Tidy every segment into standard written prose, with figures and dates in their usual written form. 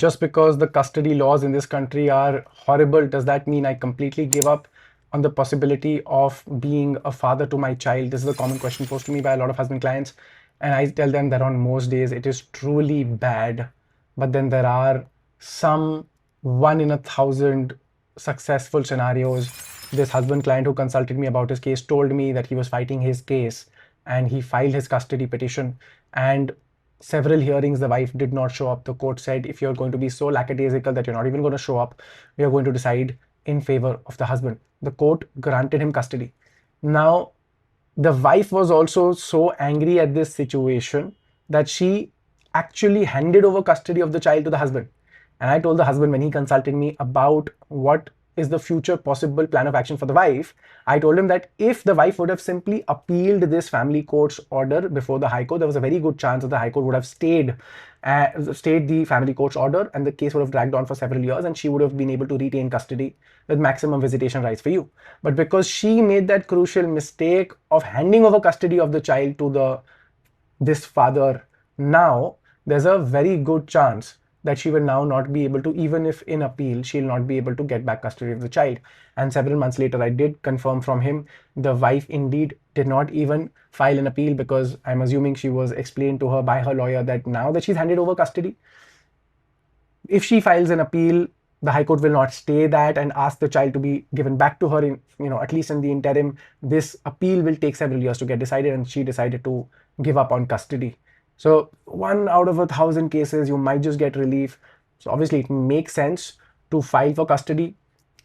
just because the custody laws in this country are horrible, does that mean I completely give up on the possibility of being a father to my child? This is a common question posed to me by a lot of husband clients. And I tell them that on most days it is truly bad. But then there are some 1 in 1,000 successful scenarios. This husband client who consulted me about his case told me that he was fighting his case and he filed his custody petition. And several hearings, the wife did not show up. The court said, if you're going to be so lackadaisical that you're not even going to show up, we are going to decide in favor of the husband. The court granted him custody. Now, the wife was also so angry at this situation that she actually handed over custody of the child to the husband. And I told the husband when he consulted me about what is the future possible plan of action for the wife, I told him that if the wife would have simply appealed this family court's order before the High Court, there was a very good chance that the High Court would have stayed the family court's order, and the case would have dragged on for several years, and she would have been able to retain custody with maximum visitation rights for you. But because she made that crucial mistake of handing over custody of the child to this father, now there's a very good chance that she will now not be able to, even if in appeal, she'll not be able to get back custody of the child. And several months later, I did confirm from him the wife indeed did not even file an appeal, because I'm assuming she was explained to her by her lawyer that now that she's handed over custody, if she files an appeal, the High Court will not stay that and ask the child to be given back to her in, at least in the interim. This appeal will take several years to get decided, and she decided to give up on custody. So 1 out of 1,000 cases, you might just get relief. So obviously it makes sense to file for custody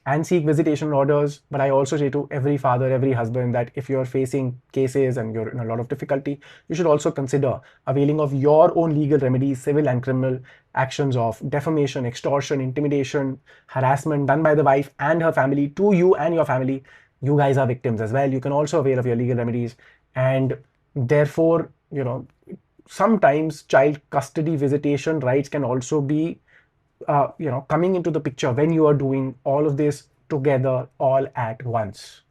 and seek visitation orders. But I also say to every father, every husband, that if you're facing cases and you're in a lot of difficulty, you should also consider availing of your own legal remedies, civil and criminal actions of defamation, extortion, intimidation, harassment done by the wife and her family to you and your family. You guys are victims as well. You can also avail of your legal remedies. And therefore, sometimes child custody visitation rights can also be coming into the picture when you are doing all of this together all at once.